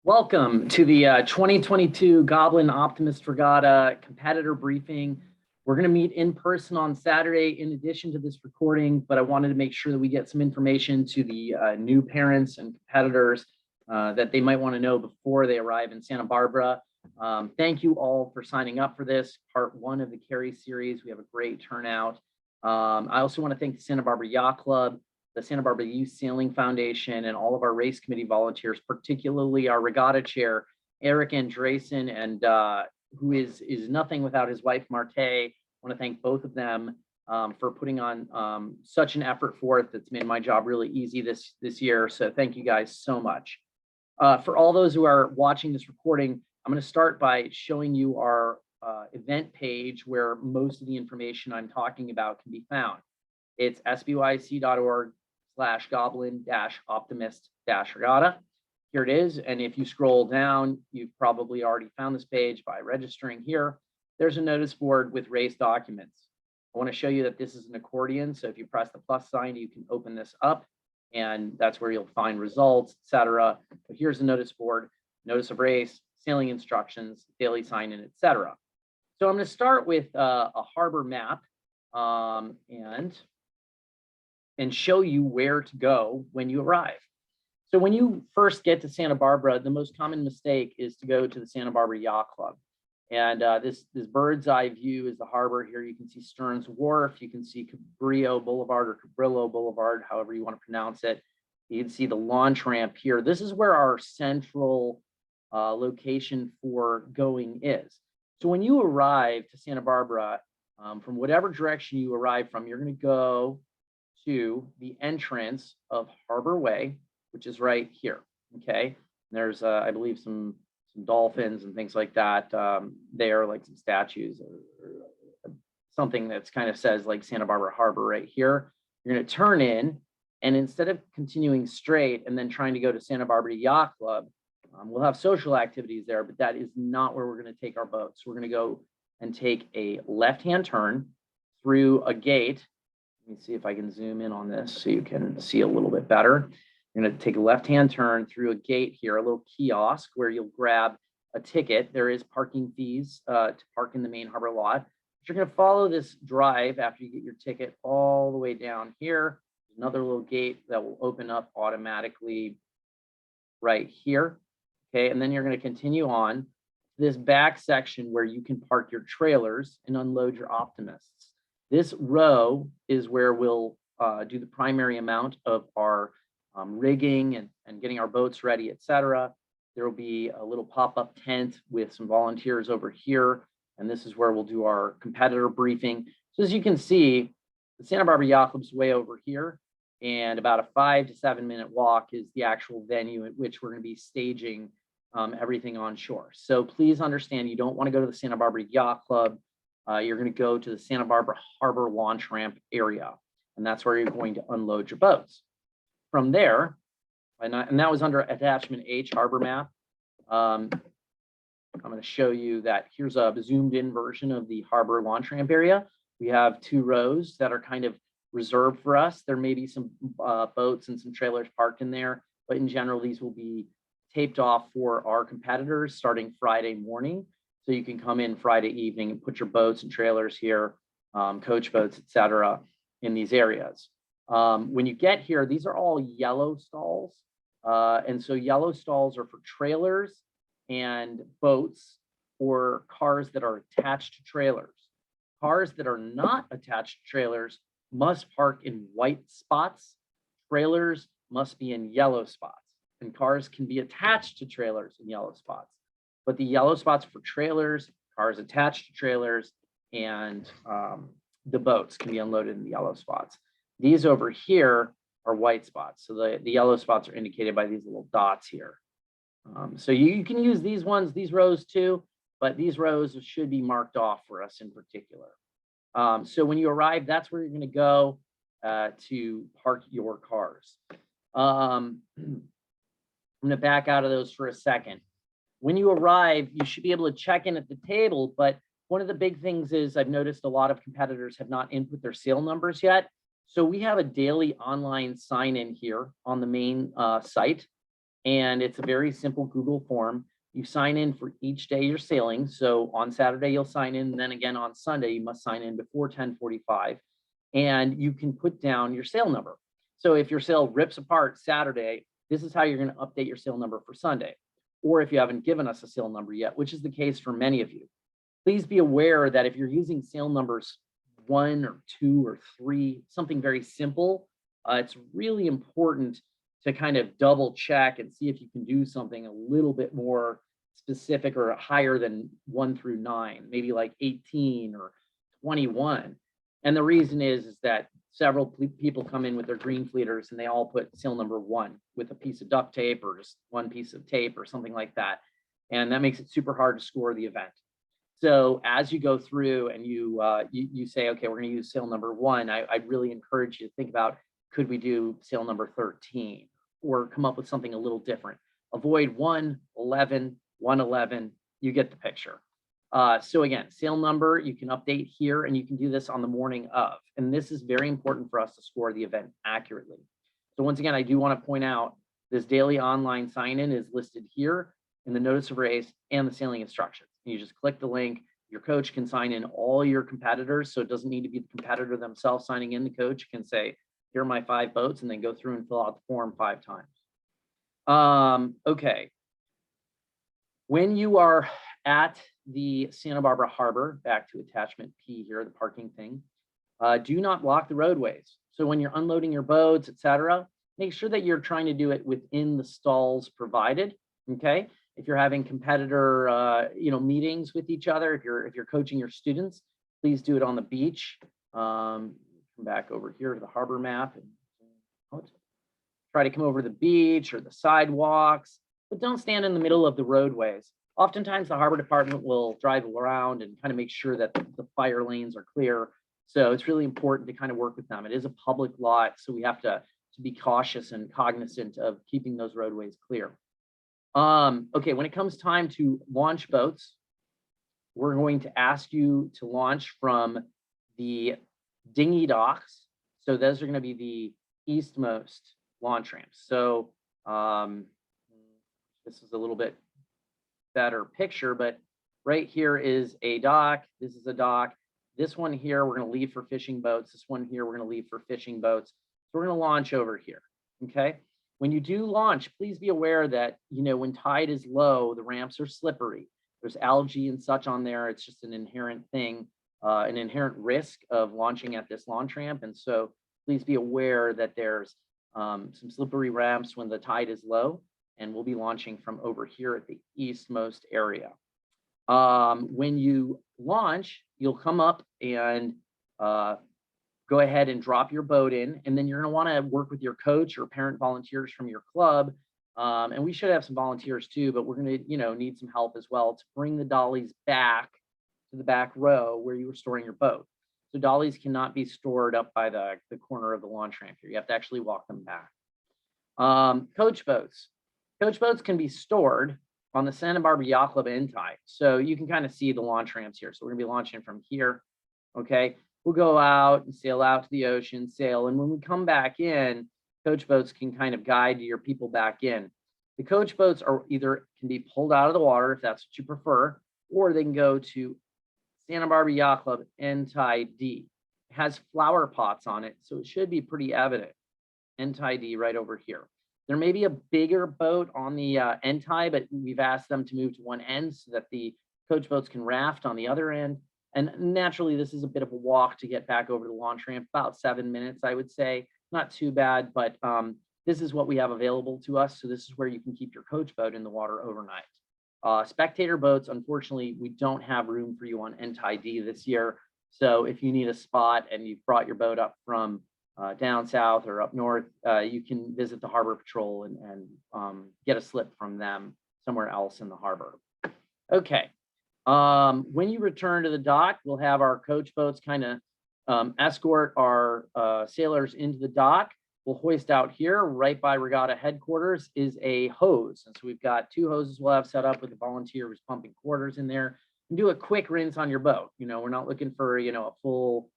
Welcome to the 2022 Goblin Optimist Regatta competitor briefing. We're going to meet in person on Saturday in addition to this recording, but I wanted to make sure that we get some information to the new parents and competitors that they might want to know before they arrive in Santa Barbara. Thank you all for signing up for this, part one of the Carry series. We have a great turnout. I also want to thank the Santa Barbara Yacht Club, the Santa Barbara Youth Sailing Foundation, and all of our race committee volunteers, particularly our regatta chair, Eric Andresen, and who is nothing without his wife, Marte. I want to thank both of them for putting on such an effort forth that's made my job really easy this year. So thank you guys so much. For all those who are watching this recording, I'm going to start by showing you our event page where most of the information I'm talking about can be found. It's sbyc.org/goblin-optimist-regatta. Here it is. And if you scroll down, you've probably already found this page by registering here. There's a notice board with race documents. I want to show you that this is an accordion. So if you press the plus sign, you can open this up, and that's where you'll find results, etc. But here's the notice board, notice of race, sailing instructions, daily sign-in, etc. So I'm going to start with a harbor map and show you where to go when you arrive. So when you first get to Santa Barbara, the most common mistake is to go to the Santa Barbara Yacht Club. And this bird's eye view is the harbor. Here you can see Stearns Wharf, you can see Cabrillo Boulevard or Cabrillo Boulevard, however you want to pronounce it. You can see the launch ramp here. This is where our central location for going is. So when you arrive to Santa Barbara, from whatever direction you arrive from, you're going to go to the entrance of Harbor Way, which is right here. Okay, and there's I believe some dolphins and things like that there, like some statues or something that's kind of says like Santa Barbara Harbor right here. You're going to turn in, and instead of continuing straight and then trying to go to Santa Barbara Yacht Club, we'll have social activities there, but that is not where we're going to take our boats. We're going to go and take a left-hand turn through a gate. Let me see if I can zoom in on this so you can see a little bit better. You're going to take a left-hand turn through a gate here, a little kiosk where you'll grab a ticket. There is parking fees to park in the main harbor lot. But you're going to follow this drive after you get your ticket all the way down here. There's another little gate that will open up automatically right here. Okay, and then you're going to continue on this back section where you can park your trailers and unload your Optimists. This row is where we'll do the primary amount of our rigging and getting our boats ready, etc. There will be a little pop-up tent with some volunteers over here, and this is where we'll do our competitor briefing. So as you can see, the Santa Barbara Yacht Club's way over here, and about a 5 to 7 minute walk is the actual venue at which we're going to be staging everything on shore. So please understand, you don't want to go to the Santa Barbara Yacht Club. You're going to go to the Santa Barbara Harbor launch ramp area, and that's where you're going to unload your boats. From there, and that was under attachment H, harbor map. I'm going to show you that here's a zoomed in version of the harbor launch ramp area. We have 2 rows that are kind of reserved for us. There may be some boats and some trailers parked in there, but in general, these will be taped off for our competitors starting Friday morning. So you can come in Friday evening and put your boats and trailers here, coach boats, etc., in these areas. When you get here, these are all yellow stalls. And so yellow stalls are for trailers and boats or cars that are attached to trailers. Cars that are not attached to trailers must park in white spots. Trailers must be in yellow spots. And cars can be attached to trailers in yellow spots. But the yellow spots for trailers, cars attached to trailers, and the boats can be unloaded in the yellow spots. These over here are white spots. So the yellow spots are indicated by these little dots here. So you can use these ones, these rows too, but these rows should be marked off for us in particular. So when you arrive, that's where you're going to go to park your cars. I'm going to back out of those for a second. When you arrive, you should be able to check in at the table, but one of the big things is I've noticed a lot of competitors have not input their sail numbers yet. So we have a daily online sign-in here on the main site. and it's a very simple Google form. You sign in for each day you're sailing. So on Saturday, you'll sign in, and then again on Sunday, you must sign in before 10:45, and you can put down your sail number. So if your sail rips apart Saturday, this is how you're going to update your sail number for Sunday. Or if you haven't given us a sail number yet, which is the case for many of you, please be aware that if you're using sail numbers 1 or 2 or 3, something very simple, it's really important to kind of double check and see if you can do something a little bit more specific or higher than 1 through 9, maybe like 18 or 21. And the reason is that several people come in with their green fleeters and they all put sail number 1 with a piece of duct tape or just one piece of tape or something like that. And that makes it super hard to score the event. So as you go through and you say, okay, we're going to use sail number 1, I'd really encourage you to think about, could we do sail number 13 or come up with something a little different? Avoid 1, 11, 111, you get the picture. So again, sail number, you can update here, and you can do this on the morning of. And this is very important for us to score the event accurately. So once again, I do want to point out this daily online sign-in is listed here in the notice of race and the sailing instructions. You just click the link. Your coach can sign in all your competitors, so it doesn't need to be the competitor themselves signing in. The coach can say, here are my 5 boats, and then go through and fill out the form 5 times. Okay. When you are at the Santa Barbara Harbor, back to attachment P here, the parking thing, do not block the roadways. So when you're unloading your boats, etc., make sure that you're trying to do it within the stalls provided. Okay. If you're having competitor, meetings with each other, if you're coaching your students, please do it on the beach. Come back over here to the harbor map and try to come over the beach or the sidewalks, but don't stand in the middle of the roadways. Oftentimes the harbor department will drive around and kind of make sure that the fire lanes are clear. So it's really important to kind of work with them. It is a public lot, so we have to be cautious and cognizant of keeping those roadways clear. Okay, when it comes time to launch boats, we're going to ask you to launch from the dinghy docks. So those are going to be the eastmost launch ramps. So this is a little bit better picture, but right here is a dock. This is a dock. This one here, we're going to leave for fishing boats. This one here, we're going to leave for fishing boats. So we're going to launch over here. Okay. When you do launch, please be aware that, when tide is low, the ramps are slippery. There's algae and such on there. It's just an inherent thing, an inherent risk of launching at this launch ramp. And so please be aware that there's some slippery ramps when the tide is low, and we'll be launching from over here at the eastmost area. When you launch, you'll come up and go ahead and drop your boat in, and then you're going to want to work with your coach or parent volunteers from your club. And we should have some volunteers too, but we're going to, need some help as well to bring the dollies back to the back row where you were storing your boat. So dollies cannot be stored up by the corner of the launch ramp here. You have to actually walk them back. Coach boats. Coach boats can be stored on the Santa Barbara Yacht Club end tie. So you can kind of see the launch ramps here. So we're going to be launching from here. Okay. We'll go out and sail out to the ocean, sail. And when we come back in, coach boats can kind of guide your people back in. The coach boats are either can be pulled out of the water if that's what you prefer, or they can go to Santa Barbara Yacht Club end tie D. It has flower pots on it, so it should be pretty evident. End tie D right over here. There may be a bigger boat on the end tie, but we've asked them to move to one end so that the coach boats can raft on the other end. And naturally, this is a bit of a walk to get back over the launch ramp, about 7 minutes, I would say. Not too bad, but this is what we have available to us. So this is where you can keep your coach boat in the water overnight. Spectator boats, unfortunately, we don't have room for you on NTID this year. So if you need a spot and you've brought your boat up from down south or up north, you can visit the Harbor Patrol and get a slip from them somewhere else in the harbor. Okay. When you return to the dock, we'll have our coach boats kind of escort our sailors into the dock. We'll hoist out here right by regatta headquarters is a hose. And so we've got 2 hoses we'll have set up with a volunteer who's pumping quarters in there. And do a quick rinse on your boat. We're not looking for, a full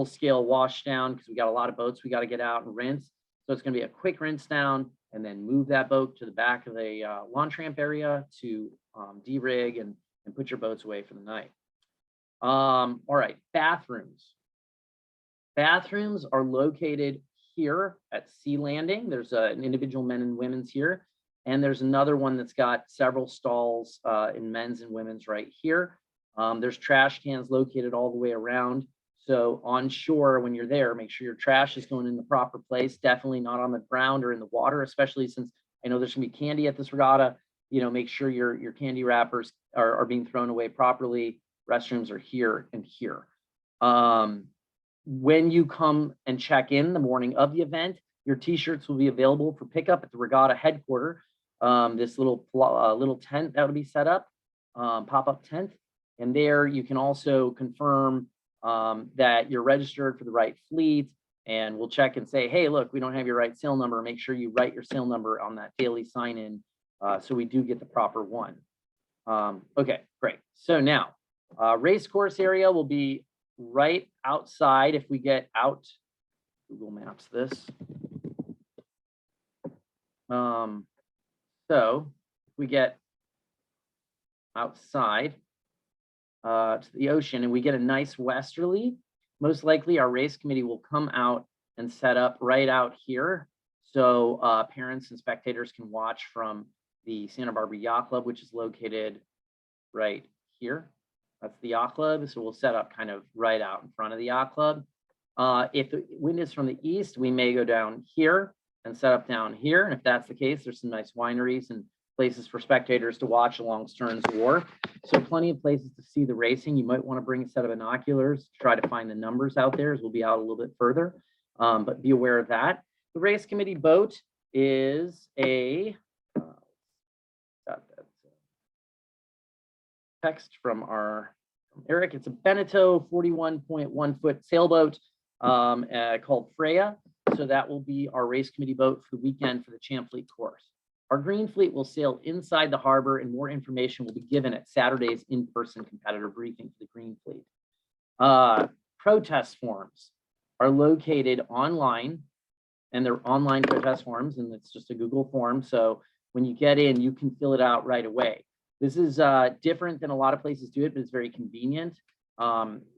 scale wash down because we got a lot of boats we got to get out and rinse. So it's going to be a quick rinse down, and then move that boat to the back of the launch ramp area to de-rig and put your boats away for the night. All right, bathrooms. Bathrooms are located here at Sea Landing. There's an individual men and women's here, and there's another one that's got several stalls in men's and women's right here. There's trash cans located all the way around. So on shore, when you're there, make sure your trash is going in the proper place, definitely not on the ground or in the water, especially since I know there's gonna be candy at this regatta. You know, make sure your candy wrappers are being thrown away properly. Restrooms are here and here. When you come and check in the morning of the event, your t-shirts will be available for pickup at the regatta headquarters. This little tent that will be set up, pop-up tent. And there you can also confirm that you're registered for the right fleet, and we'll check and say, hey, look, we don't have your right sail number. Make sure you write your sail number on that daily sign-in so we do get the proper one. Okay, great. So now, race course area will be right outside if we get out. Google Maps this. So if we get outside to the ocean and we get a nice westerly, most likely our race committee will come out and set up right out here. So parents and spectators can watch from the Santa Barbara Yacht Club, which is located right here. That's the yacht club. So we'll set up kind of right out in front of the yacht club. If the wind is from the east, we may go down here and set up down here. And if that's the case, there's some nice wineries and places for spectators to watch along Stearns Wharf. So plenty of places to see the racing. You might want to bring a set of binoculars to try to find the numbers out there, as we'll be out a little bit further. But be aware of that. The race committee boat is a text from Eric. It's a Beneteau 41.1 foot sailboat called Freya. So that will be our race committee boat for the weekend for the Champ Fleet course. Our green fleet will sail inside the harbor, and more information will be given at Saturday's in-person competitor briefing for the green fleet. Protest forms are located online, and they're online protest forms, and it's just a Google form. So when you get in, you can fill it out right away. This is different than a lot of places do it, but it's very convenient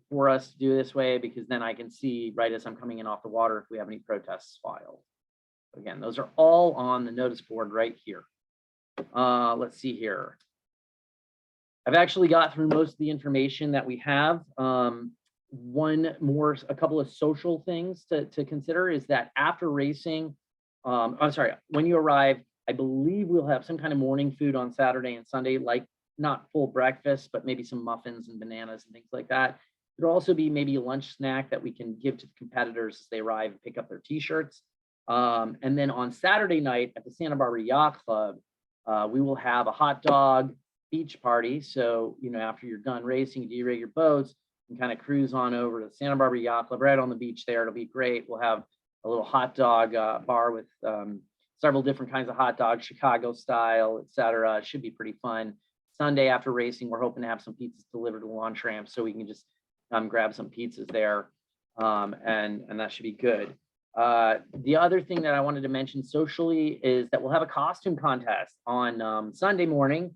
for us to do it this way, because then I can see right as I'm coming in off the water if we have any protests filed. Again, those are all on the notice board right here. Let's see here. I've actually got through most of the information that we have. A couple of social things to consider is that after racing, when you arrive, I believe we'll have some kind of morning food on Saturday and Sunday, like not full breakfast, but maybe some muffins and bananas and things like that. There'll also be maybe a lunch snack that we can give to the competitors as they arrive and pick up their t-shirts. And then on Saturday night at the Santa Barbara Yacht Club, we will have a hot dog beach party. So, you know, after you're done racing, de-rig your boats and kind of cruise on over to the Santa Barbara Yacht Club right on the beach there. It'll be great. We'll have a little hot dog bar with several different kinds of hot dogs, Chicago style, etc. It should be pretty fun. Sunday after racing, we're hoping to have some pizzas delivered to the launch ramp so we can just grab some pizzas there, and that should be good. The other thing that I wanted to mention socially is that we'll have a costume contest on Sunday morning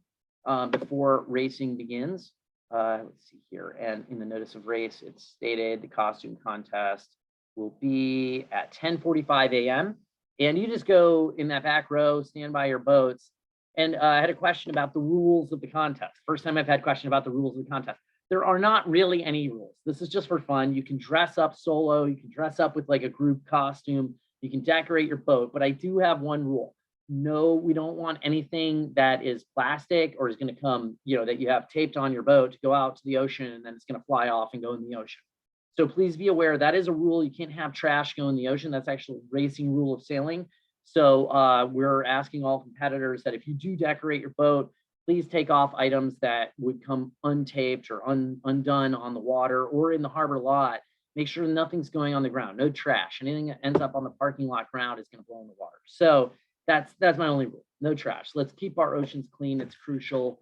before racing begins. Let's see here, and in the notice of race, it's stated the costume contest will be at 10:45 a.m. And you just go in that back row, stand by your boats. And I had a question about the rules of the contest. First time I've had a question about the rules of the contest. There are not really any rules. This is just for fun. You can dress up solo. You can dress up with like a group costume. You can decorate your boat. But I do have one rule. No, we don't want anything that is plastic or is going to come, you know, that you have taped on your boat to go out to the ocean and then it's going to fly off and go in the ocean. So please be aware that is a rule. You can't have trash go in the ocean. That's actually a racing rule of sailing. So we're asking all competitors that if you do decorate your boat, please take off items that would come untaped or undone on the water or in the harbor lot. Make sure nothing's going on the ground, no trash. Anything that ends up on the parking lot ground is going to blow in the water. So that's my only rule, no trash. Let's keep our oceans clean. It's crucial.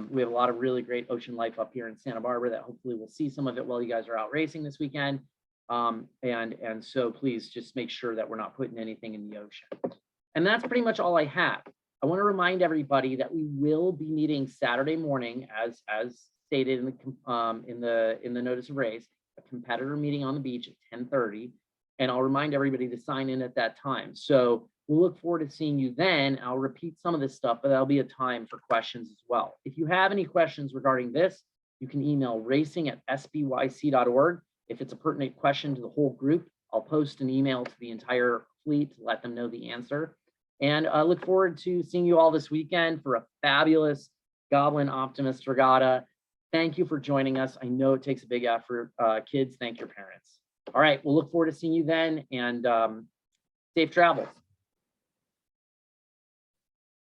We have a lot of really great ocean life up here in Santa Barbara that hopefully we'll see some of it while you guys are out racing this weekend. And so please just make sure that we're not putting anything in the ocean. And that's pretty much all I have. I want to remind everybody that we will be meeting Saturday morning, as stated in the notice of race, a competitor meeting on the beach at 10:30, and I'll remind everybody to sign in at that time. So we'll look forward to seeing you then. I'll repeat some of this stuff, but that'll be a time for questions as well. If you have any questions regarding this, you can email racing@sbyc.org. If it's a pertinent question to the whole group, I'll post an email to the entire fleet to let them know the answer. And I look forward to seeing you all this weekend for a fabulous Goblin Optimist regatta. Thank you for joining us. I know it takes a big effort. Kids, thank your parents. All right, we'll look forward to seeing you then, and safe travels.